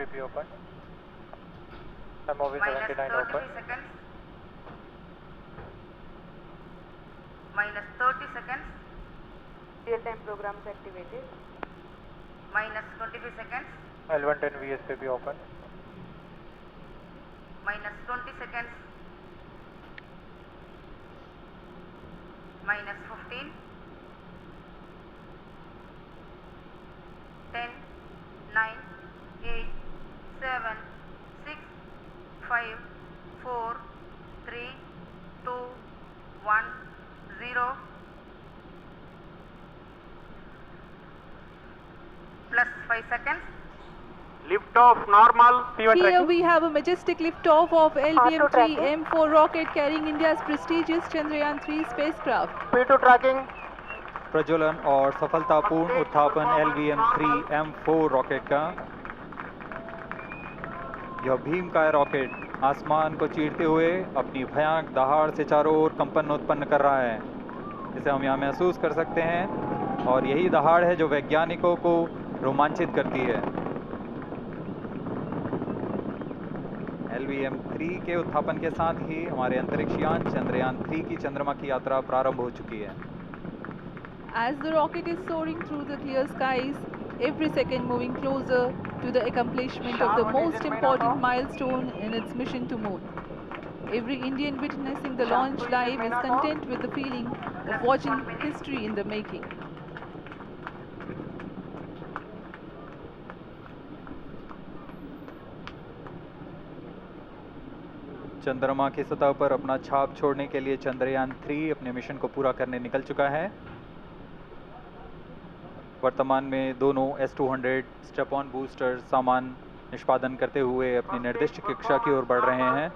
VSPP open. MOV 79 open. Seconds. Minus 30 seconds. Real-time programs activated. Minus 25 seconds. L110 VSPP open. Minus 20 seconds. Minus 15. 10, 9, 8, 7, 6, 5, 4, 3, 2, 1, 0. Plus 5 seconds. Lift off normal. Here we have a majestic liftoff of LVM-3 M4 rocket carrying India's prestigious Chandrayaan-3 spacecraft. P2 tracking. प्रज्वलन और सफलतापूर्ण उत्थापन LVM-3 M4 rocket का। यह भीमकाय rocket आसमान को चीरते हुए अपनी भयानक दहाड़ से चारों ओर कंपन उत्पन्न कर रहा है। इसे हम यहाँ महसूस कर सकते हैं और यही दहाड़ है जो वैज्ञानिकों को रोमांचित करती है। LVM-3 के उत्थापन के साथ ही हमारे अंतरिक्ष यान चंद्रयान-3 की चंद्रमा की यात्रा प्रारंभ हो चुकी है। As the rocket is soaring through the clear skies, every second moving closer to the accomplishment of the most important milestone in its mission to moon. Every Indian witnessing the launch live is content with the feeling of watching history in the making. चंद्रमा की सतह पर अपना छाप छोड़ने के लिए चंद्रयान-3 अपने मिशन को पूरा करने निकल चुका है। वर्तमान में दोनों S-200 स्टेप-ऑन बूस्टर सामान निष्पादन करते हुए अपनी निर्दिष्ट कक्षा की ओर बढ़ रहे हैं।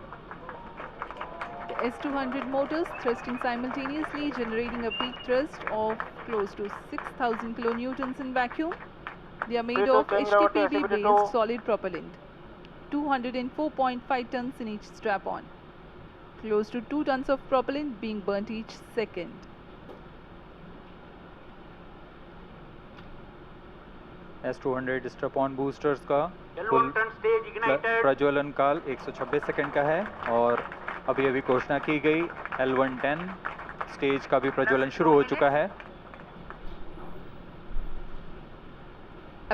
The S-200 motors thrusting simultaneously, generating a peak thrust of close to 6,000 kilonewtons in vacuum. They are made of HTPB-based solid propellant. 204.5 tons in each strap-on. Close to 2 tons of propellant being burnt each second. S-200 step-on boosters का कुल प्रज्वलन काल 126 second का है और अभी अभी घोषणा की गई L110 स्टेज का भी प्रज्वलन शुरू हो चुका है।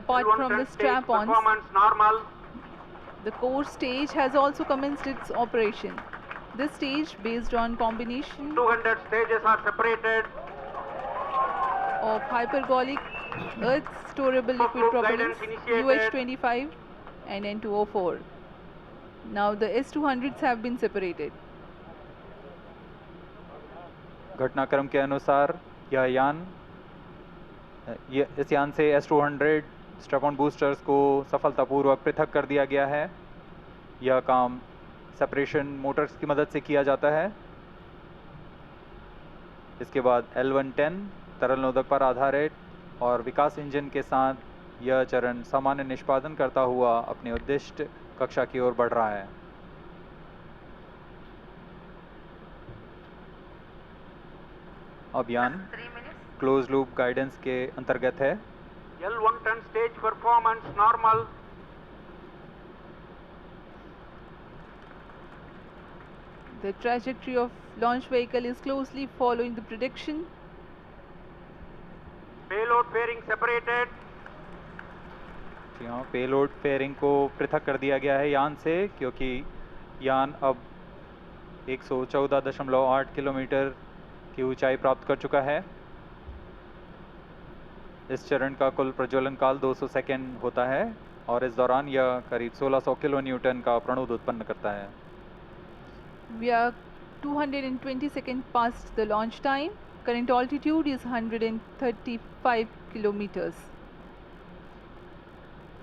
Apart from the strap-ons, the core stage has also commenced its operation. This stage, based on combination 200 stages are separated. of hypergolic earth storable liquid propellants UH-25 and N-204. Now the S-200s have been separated. घटनाक्रम के अनुसार इस यान से S-200 step-on boosters को सफलतापूर्वक पृथक कर दिया गया है। यह काम सेपरेशन मोटर्स की मदद से किया जाता है। इसके बाद L110 तरल नोदक पर आधारित और विकास इंजन के साथ यह चरण सामान्य निष्पादन करता हुआ अपने उद्दिष्ट कक्षा की ओर बढ़ रहा है। अभियान क्लोज लूप गाइडेंस के अंतर्गत है। L110 stage performance normal. The trajectory of launch vehicle is closely following the prediction. Payload fairing separated. जी हाँ, पेलोड फेयरिंग को पृथक कर दिया गया है यान से, क्योंकि यान अब 114.8 किलोमीटर की ऊंचाई प्राप्त कर चुका है। इस चरण का कुल प्रज्वलन काल 200 सेकेंड होता है और इस दौरान यह करीब 1600 किलो न्यूटन का प्रणुद उत्पन्न करता है। We are 220 seconds past the launch time. Current altitude is 135 kilometers.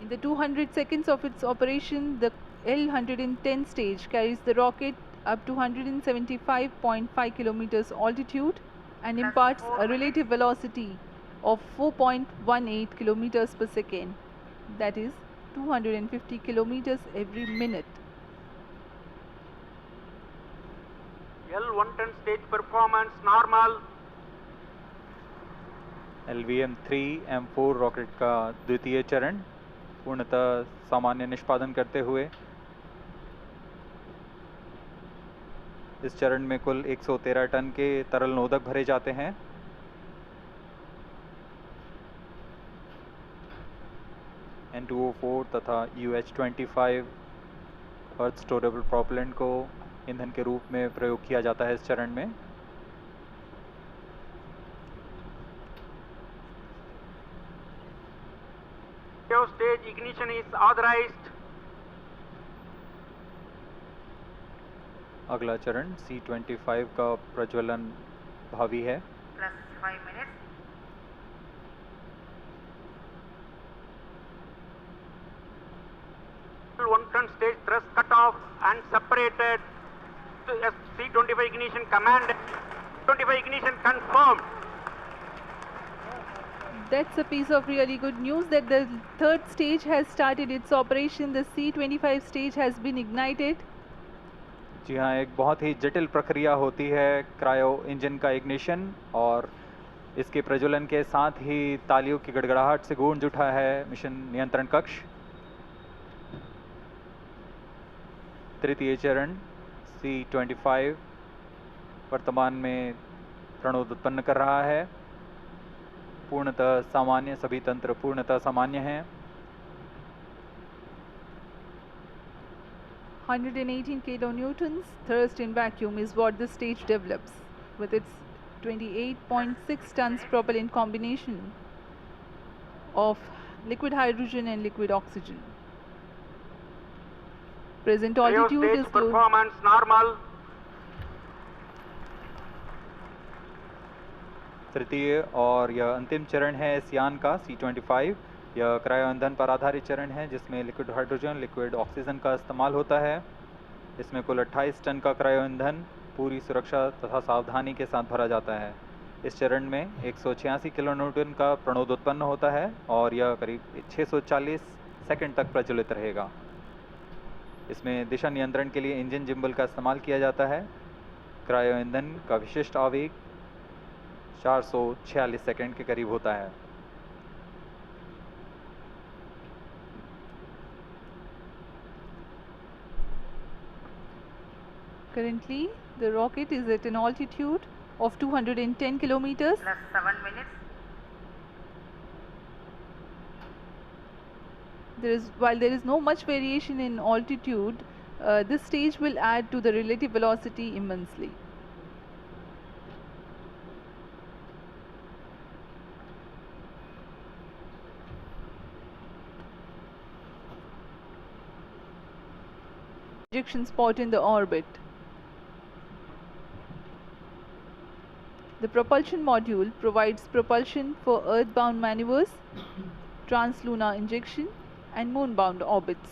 In the 200 seconds of its operation, the L110 stage carries the rocket up to 175.5 kilometers altitude and imparts a relative velocity of 4.18 kilometers per second, that is 250 kilometers every minute. L110 stage performance normal. LVM-3 M4 rocket का द्वितीय चरण पूर्णतः सामान्य निष्पादन करते हुए इस चरण में कुल 113 टन के तरल नोदक भरे जाते हैं। N2O4 तथा UH25 अर्थ स्टोरेबल प्रोपेलेंट को ईंधन के रूप में प्रयोग किया जाता है इस चरण में। Stage ignition is authorized. अगला चरण C25 का प्रज्वलन भावी है। plus 5 minutes. L1 stage thrust cut off and separated. So C25 ignition command. 25 ignition confirmed. That's a piece of really good news that the third stage has started its operation. The C25 stage has been ignited. जी हाँ, एक बहुत ही जटिल प्रक्रिया होती है cryo engine का ignition, और इसके प्रज्वलन के साथ ही तालियों की गड़गड़ाहट से गूंज उठा है मिशन नियंत्रण कक्ष। तृतीय चरण C25 वर्तमान में प्रणोद उत्पन्न कर रहा है। पूर्णतः सामान्य, सभी तंत्र पूर्णतः सामान्य हैं। 118 kilonewtons thrust in vacuum is what this stage develops with its 28.6 tons propellant combination of liquid hydrogen and liquid oxygen. Present altitude Stage is close. performance normal. तृतीय और यह अंतिम चरण है इस यान का C25। यह क्रायो ईंधन पर आधारित चरण है जिसमें लिक्विड हाइड्रोजन, लिक्विड ऑक्सीजन का इस्तेमाल होता है। इसमें कुल 28 टन का क्रायो ईंधन पूरी सुरक्षा तथा सावधानी के साथ भरा जाता है। इस चरण में 186 किलोन्यूटन का प्रणोद उत्पन्न होता है और यह करीब 640 सेकंड तक प्रज्वलित रहेगा। इसमें दिशा नियंत्रण के लिए इंजन जिम्बल का इस्तेमाल किया जाता है। क्रायो ईंधन का विशिष्ट आवेग 446 सेकंड के करीब होता है। Currently, the rocket is at an altitude of 210 kilometers. Plus 7 minutes. While there is no much variation in altitude, this stage will add to the relative velocity immensely. Ejection spot in the orbit. The propulsion module provides propulsion for earthbound maneuvers, translunar injection, and moonbound orbits.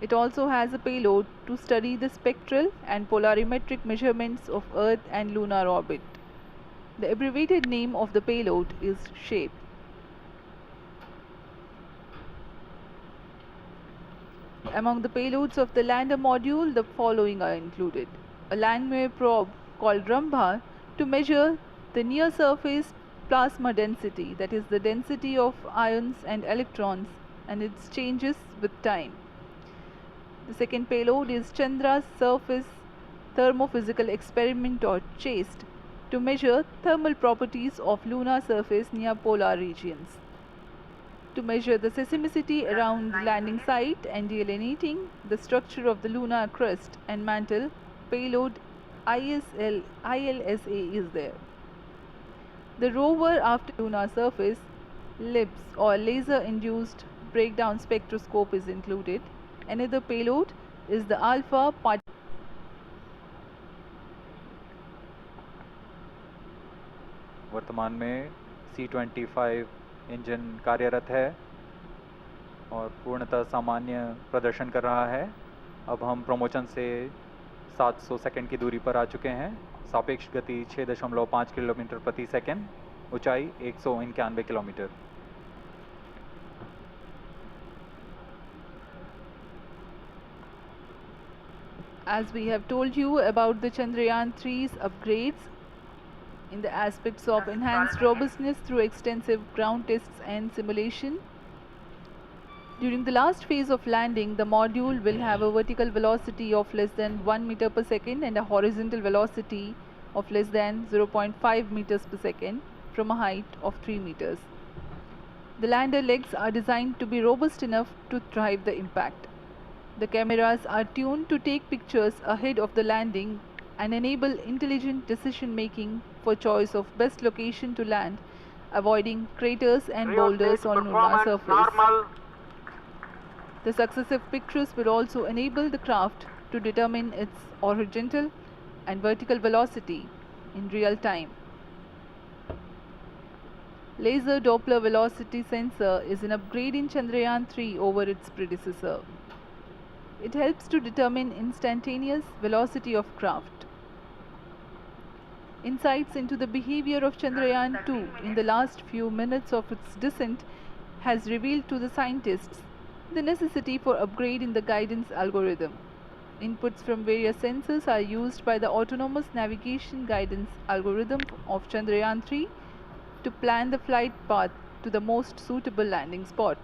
It also has a payload to study the spectral and polarimetric measurements of Earth and lunar orbit. The abbreviated name of the payload is SHAPE. Among the payloads of the lander module, the following are included: a Langmuir probe called Rambha to measure the near surface plasma density, that is the density of ions and electrons and its changes with time. The second payload is Chandra's surface thermophysical experiment, or CHASTE, to measure thermal properties of lunar surface near polar regions. To measure the seismicity around the landing site and delineating the structure of the lunar crust and mantle, payload ILSA is there. The rover after lunar surface, LIBS, or laser induced breakdown spectroscope, is included. Another payload is the alpha part. वर्तमान में C25 engine कार्यरत है और पूर्णतः सामान्य प्रदर्शन कर रहा है। अब हम प्रमोशन से 700 सेकंड की दूरी पर आ चुके हैं। सापेक्ष गति 6.5 किलोमीटर प्रति सेकंड, ऊंचाई 191 kilometre. As we have told you about the Chandrayaan 3's upgrades in the aspects of enhanced robustness through extensive ground tests and simulation, During the last phase of landing, the module will have a vertical velocity of less than 1 meter per second and a horizontal velocity of less than 0.5 meters per second from a height of 3 meters. The lander legs are designed to be robust enough to thrive the impact. The cameras are tuned to take pictures ahead of the landing and enable intelligent decision making for choice of best location to land, avoiding craters and boulders on lunar surface. Normal. The successive pictures will also enable the craft to determine its horizontal and vertical velocity in real time. Laser Doppler velocity sensor is an upgrade in Chandrayaan 3 over its predecessor. It helps to determine instantaneous velocity of craft. Insights into the behavior of Chandrayaan 2 in the last few minutes of its descent has revealed to the scientists the necessity for upgrade in the guidance algorithm. Inputs from various sensors are used by the autonomous navigation guidance algorithm of Chandrayaan 3 to plan the flight path to the most suitable landing spot.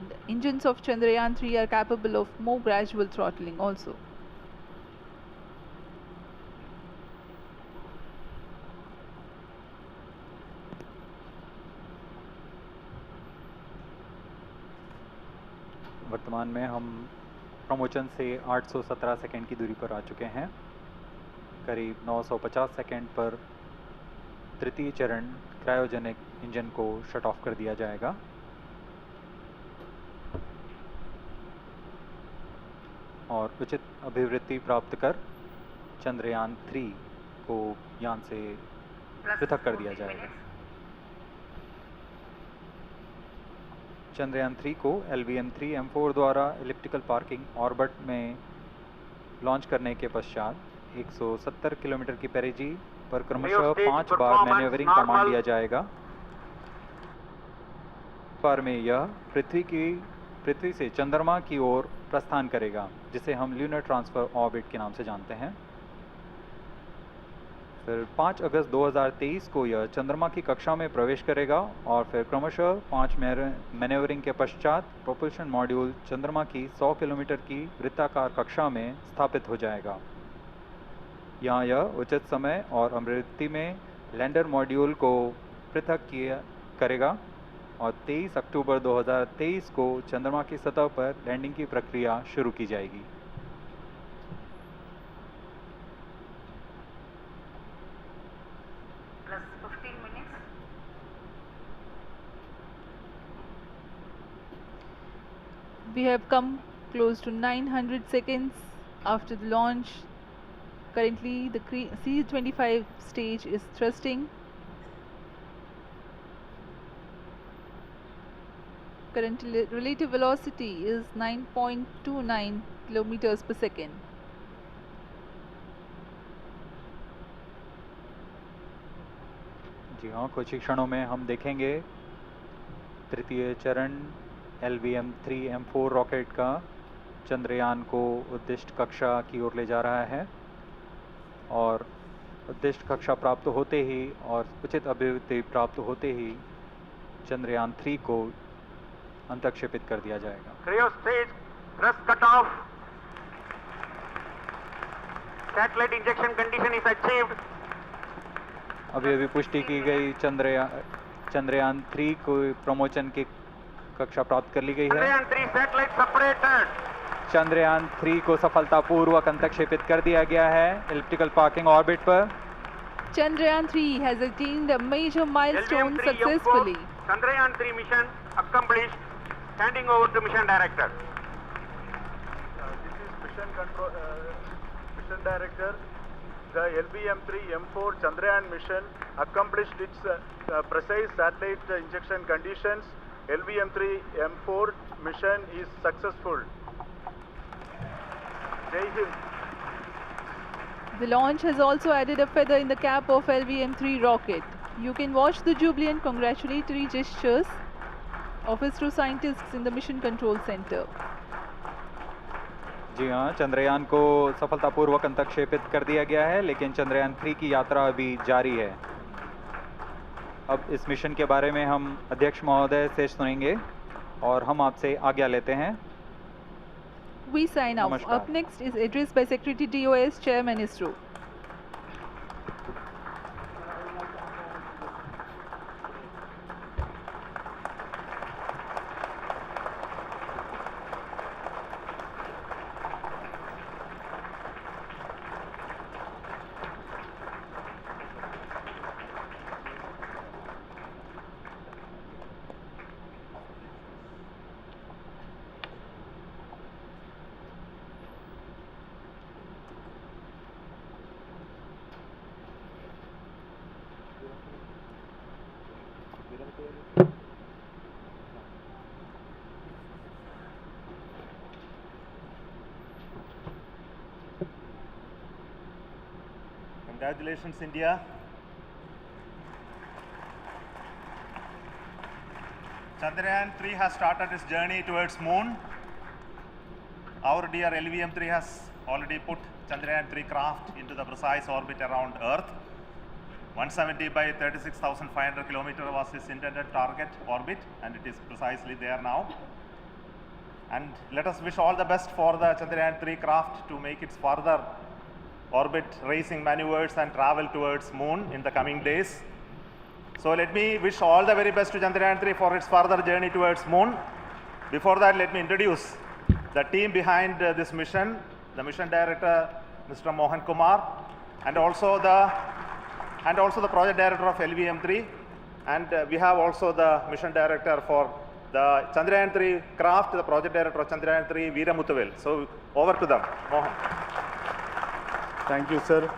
The engines of Chandrayaan 3 are capable of more gradual throttling also. वर्तमान में हम promotion से 817 second की दूरी पर आ चुके हैं। करीब 950 सेकंड पर तृतीय चरण क्रायोजेनिक इंजन को शट ऑफ कर दिया जाएगा और उचित अभिवृद्धि प्राप्त कर चंद्रयान 3 को यान से पृथक कर दिया जाएगा। चंद्रयान 3 को LVM-3 M4 द्वारा इलिप्टिकल पार्किंग ऑर्बिट में लॉन्च करने के पश्चात 170 किलोमीटर की पेरिजी पर क्रमशः 5 बार मैन्यूवरिंग कमांड दिया जाएगा। बार में यह पृथ्वी से चंद्रमा की ओर प्रस्थान करेगा, जिसे हम ल्यूनर ट्रांसफर ऑर्बिट के नाम से जानते हैं। फिर 5 अगस्त 2023 को यह चंद्रमा की कक्षा में प्रवेश करेगा और फिर क्रमशः 5 मैन्यूवरिंग के पश्चात प्रोपल्शन मॉड्यूल चंद्रमा की 100 किलोमीटर की वृत्ताकार कक्षा में स्थापित हो जाएगा। यहाँ यह उचित समय और अभिवृद्धि में लैंडर मॉड्यूल को पृथक करेगा और 23 अक्टूबर 2023 को चंद्रमा की सतह पर लैंडिंग की प्रक्रिया शुरू की जाएगी। We have come close to 900 seconds after the launch. Currently the C-25 stage is thrusting. Current relative velocity is 9.29 kilometers per second. जी हाँ, कुछ ही क्षणों में हम देखेंगे तृतीय चरण LVM-3 M4 रॉकेट का चंद्रयान को उद्दिष्ट कक्षा की ओर ले जा रहा है और उद्दिष्ट कक्षा प्राप्त होते ही और उचित अभिवृद्धि प्राप्त होते ही चंद्रयान 3 को अंतक्षेपित कर दिया जाएगा। Cryo stage thrust cut off. Satellite injection condition is achieved. अभी पुष्टि की गई चंद्रयान 3 को प्रमोशन की कक्षा प्राप्त कर ली गई है। Chandrayaan 3 satellite separated. चंद्रयान 3 को सफलतापूर्वक अंतक्षेपित कर दिया गया है इलिप्टिकल पार्किंग ऑर्बिट पर। Chandrayaan 3 has attained a major milestone LVM-3 successfully. Chandrayaan 3 mission accomplished. Handing over to mission director. This is mission control, mission director. The LVM-3 M4 Chandrayaan mission accomplished its precise satellite injection conditions. LVM-3 M4 mission is successful. Jai Hind. The launch has also added a feather in the cap of LVM-3 rocket. You can watch the jubilant congratulatory gestures of ISRO scientists in the Mission Control Center. जी हाँ, चंद्रयान को सफलतापूर्वक अंतक्षेपित कर दिया गया है, लेकिन चंद्रयान 3 की यात्रा अभी जारी है। अब इस मिशन के बारे में हम अध्यक्ष महोदय से सुनेंगे। और हम आपसे आज्ञा लेते हैं। We sign off. Namaskar. Up next is address by Secretary DOS, Chairman ISRO. Congratulations, India. Chandrayaan 3 has started its journey towards moon. Our dear LVM-3 has already put Chandrayaan 3 craft into the precise orbit around Earth. 170 by 36,500 kilometers was its intended target orbit, and it is precisely there now. And let us wish all the best for the Chandrayaan 3 craft to make its further orbit racing maneuvers and travel towards moon in the coming days. So let me wish all the very best to Chandrayaan 3 for its further journey towards moon. Before that, let me introduce the team behind this mission, the mission director, Mr. Mohan Kumar, and also the project director of LVM-3, and we have also the mission director for the Chandrayaan 3 craft, the project director of Chandrayaan 3, Veera Muthuvel. So over to them, Mohan. Thank you, sir.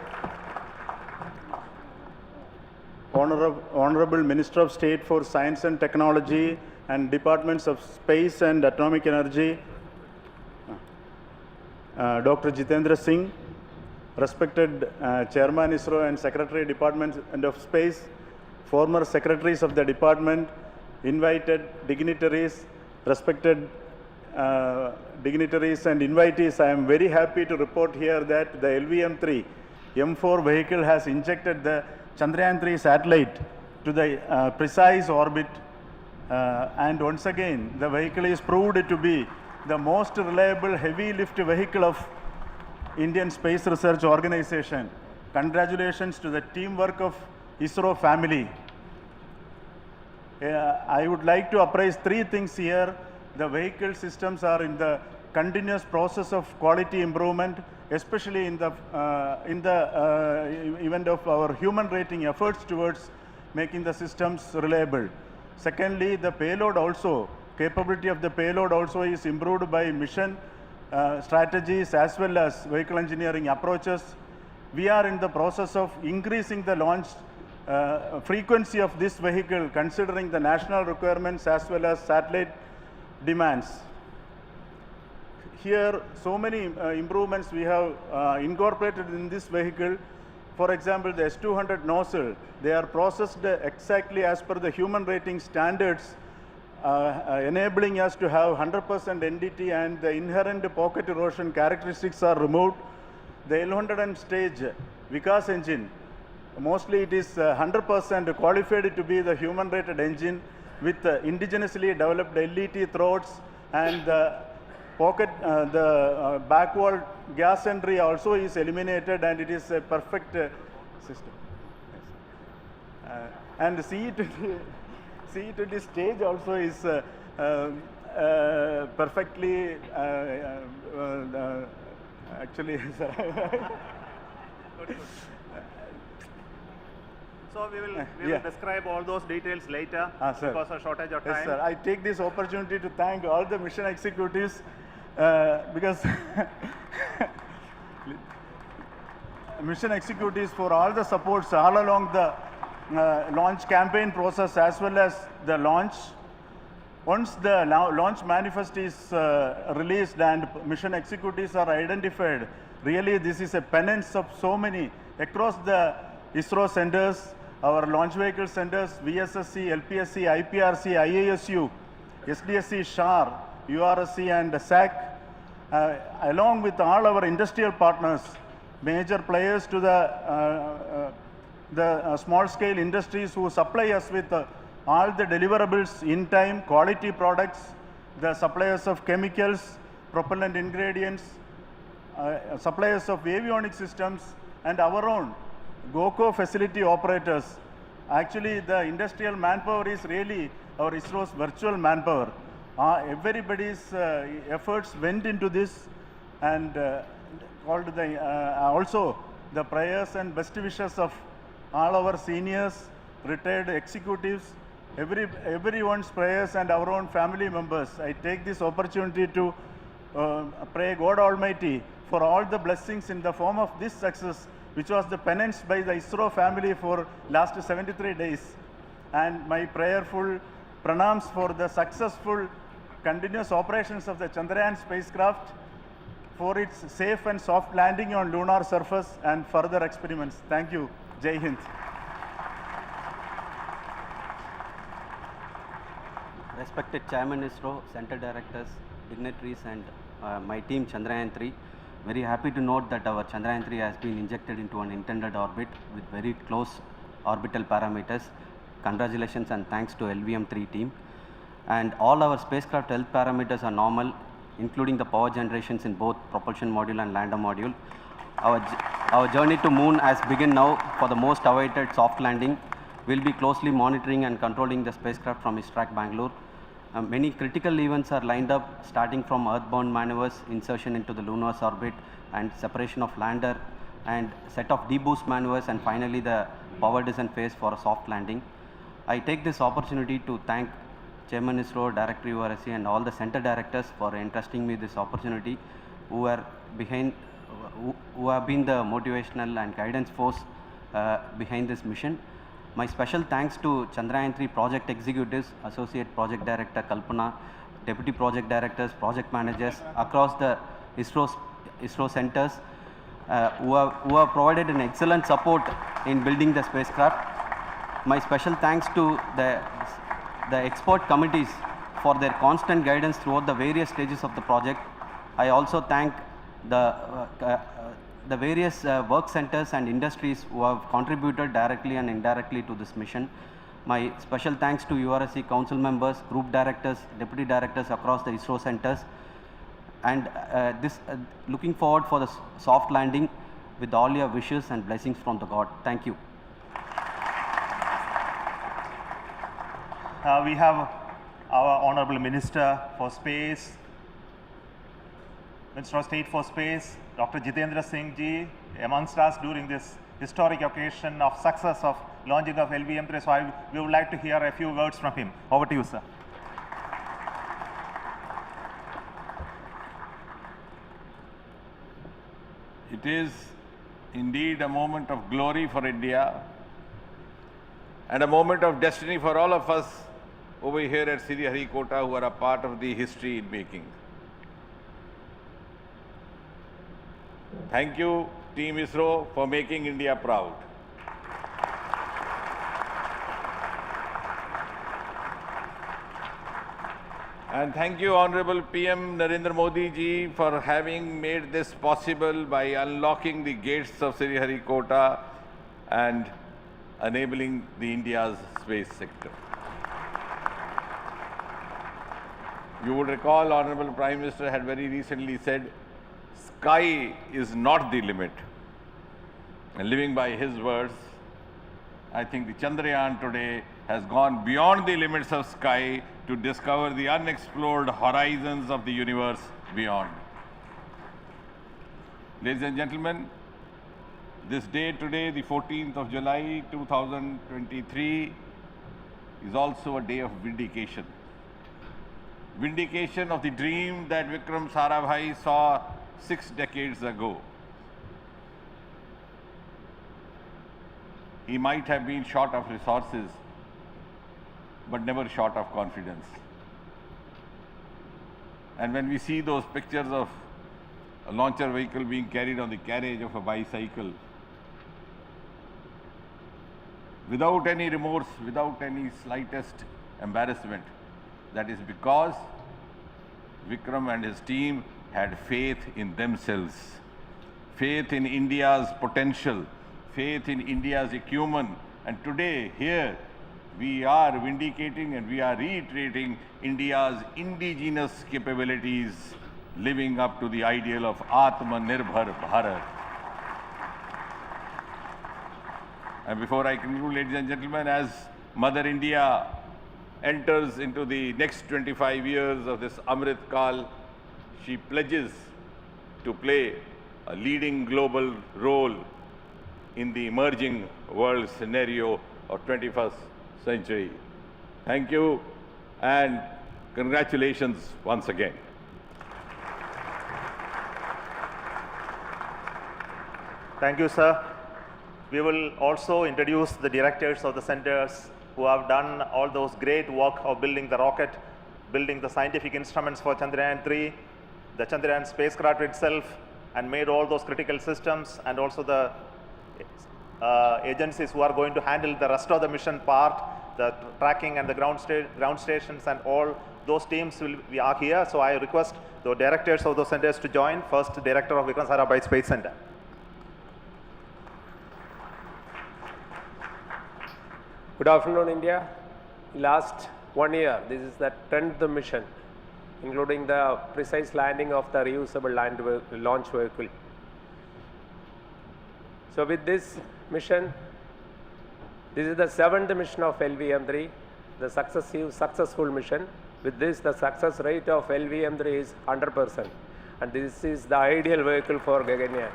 Honorable Minister of State for Science and Technology and Departments of Space and Atomic Energy, Dr. Jitendra Singh, respected Chairman ISRO and Secretary Department of Space, former secretaries of the department, invited dignitaries, respected dignitaries and invitees, I am very happy to report here that the LVM-3 M4 vehicle has injected the Chandrayaan 3 satellite to the precise orbit, and once again the vehicle is proved to be the most reliable heavy lift vehicle of Indian Space Research Organization. Congratulations to the teamwork of ISRO family. I would like to appraise three things here. The vehicle systems are in the continuous process of quality improvement, especially in the event of our human rating efforts towards making the systems reliable. Secondly, the payload also, capability of the payload also is improved by mission strategies as well as vehicle engineering approaches. We are in the process of increasing the launch frequency of this vehicle considering the national requirements as well as satellite demands. Here, so many improvements we have incorporated in this vehicle. For example, the S200 nozzle, they are processed exactly as per the human rating standards, enabling us to have 100% NDT, and the inherent pocket erosion characteristics are removed. The L100 stage Vikas engine, mostly it is 100% qualified to be the human rated engine with indigenously developed LET throats, and the pocket, the backward gas entry also is eliminated, and it is a perfect system. Yes. And CE20 stage also is perfectly actually So we will describe all those details later because of shortage of time. Yes, sir. I take this opportunity to thank all the mission executives because mission executives for all the supports all along the launch campaign process as well as the launch. Once the launch manifest is released and mission executives are identified, really this is a penance of so many across the ISRO centers, our launch vehicle centers, VSSC, LPSC, IPRC, IASU, SDSC, SHAR, URSC and SAC, along with all our industrial partners, major players to the small-scale industries who supply us with all the deliverables in time, quality products, the suppliers of chemicals, propellant ingredients, suppliers of avionics systems, and our own GOCO facility operators. Actually, the industrial manpower is really our ISRO's virtual manpower. Everybody's efforts went into this, and also the prayers and best wishes of all our seniors, retired executives, everyone's prayers and our own family members. I take this opportunity to pray God Almighty for all the blessings in the form of this success, which was the penance by the ISRO family for last 73 days. And my prayerful pranams for the successful continuous operations of the Chandrayaan spacecraft, for its safe and soft landing on lunar surface and further experiments. Thank you. Jai Hind. Respected Chairman ISRO, Center Directors, dignitaries and my team Chandrayaan-3, very happy to note that our Chandrayaan-3 has been injected into an intended orbit with very close orbital parameters. Congratulations and thanks to LVM-3 team. And all our spacecraft health parameters are normal, including the power generations in both propulsion module and lander module. Our journey to moon has begun now for the most awaited soft landing. We'll be closely monitoring and controlling the spacecraft from ISTRAC Bangalore. Many critical events are lined up, starting from earthbound maneuvers, insertion into the lunar orbit, and separation of lander, and set of deboost maneuvers, and finally the power descent phase for a soft landing. I take this opportunity to thank Chairman ISRO, Director URSC, and all the center directors for entrusting me this opportunity, who have been the motivational and guidance force behind this mission. My special thanks to Chandrayaan-3 project executives, Associate Project Director Kalpana, Deputy Project Directors, Project Managers across the ISRO centers who have provided an excellent support in building the spacecraft. My special thanks to the expert committees for their constant guidance throughout the various stages of the project. I also thank the various work centers and industries who have contributed directly and indirectly to this mission. My special thanks to URSC council members, group directors, deputy directors across the ISRO centers, and looking forward for the soft landing with all your wishes and blessings from the God. Thank you. We have our Honorable Minister for Space, Minister of State for Space, Dr. Jitendra Singh ji, amongst us during this historic occasion of success of launching of LVM-3. So we would like to hear a few words from him. Over to you, sir. It is indeed a moment of glory for India and a moment of destiny for all of us over here at Sriharikota who are a part of the history in making. Thank you, Team ISRO, for making India proud. And thank you, Honorable PM Narendra Modi ji, for having made this possible by unlocking the gates of Sriharikota and enabling the India's space sector. You would recall, Honorable Prime Minister had very recently said, sky is not the limit. And living by his words, I think the Chandrayaan today has gone beyond the limits of sky to discover the unexplored horizons of the universe beyond. Ladies and gentlemen, this day today, the 14th of July 2023, is also a day of vindication. Vindication of the dream that Vikram Sarabhai saw 6 decades ago. He might have been short of resources, but never short of confidence. And when we see those pictures of a launcher vehicle being carried on the carriage of a bicycle, without any remorse, without any slightest embarrassment, that is because Vikram and his team had faith in themselves, faith in India's potential, faith in India's acumen. And today, here, we are vindicating and we are reiterating India's indigenous capabilities, living up to the ideal of Atmanirbhar Bharat. And before I conclude, ladies and gentlemen, as Mother India enters into the next 25 years of this Amrit Kal, she pledges to play a leading global role in the emerging world scenario of 21st century. Thank you and congratulations once again. Thank you, sir. We will also introduce the directors of the centers who have done all those great work of building the rocket, building the scientific instruments for Chandrayaan-3, the Chandrayaan spacecraft itself, and made all those critical systems, and also the agencies who are going to handle the rest of the mission part, the tracking and the ground stations, and all those teams are here. So I request the directors of those centers to join. First, Director of Vikram Sarabhai Space Center. Good afternoon, India. Last 1 year, this is the 10th mission, including the precise landing of the reusable launch vehicle. So with this mission, this is the 7th mission of LVM-3, the successful mission. With this, the success rate of LVM-3 is 100%, and this is the ideal vehicle for Gaganyaan.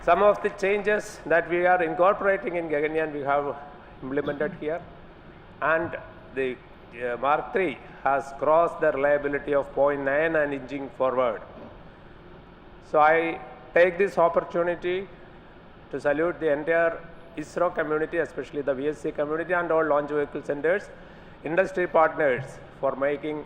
Some of the changes that we are incorporating in Gaganyaan, we have implemented here, and the Mark III has crossed the reliability of 0.9 and inching forward. So I take this opportunity to salute the entire ISRO community, especially the VSC community and all launch vehicle centers, industry partners for making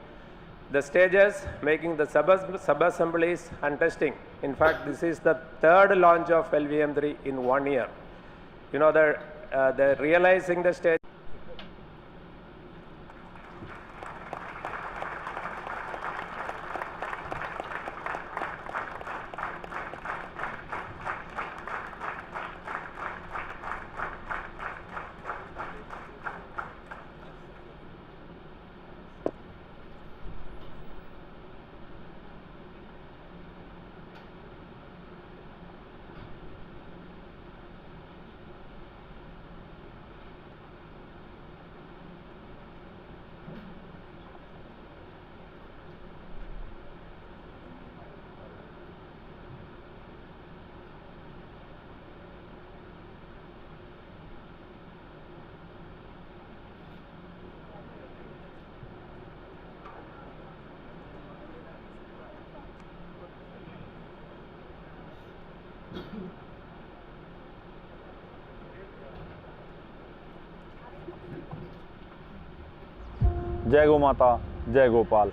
the stages, making the sub-assemblies and testing. In fact, this is the 3rd launch of LVM-3 in 1 year. You know, they're realizing the stage. जय गौ माता, जय गोपाल।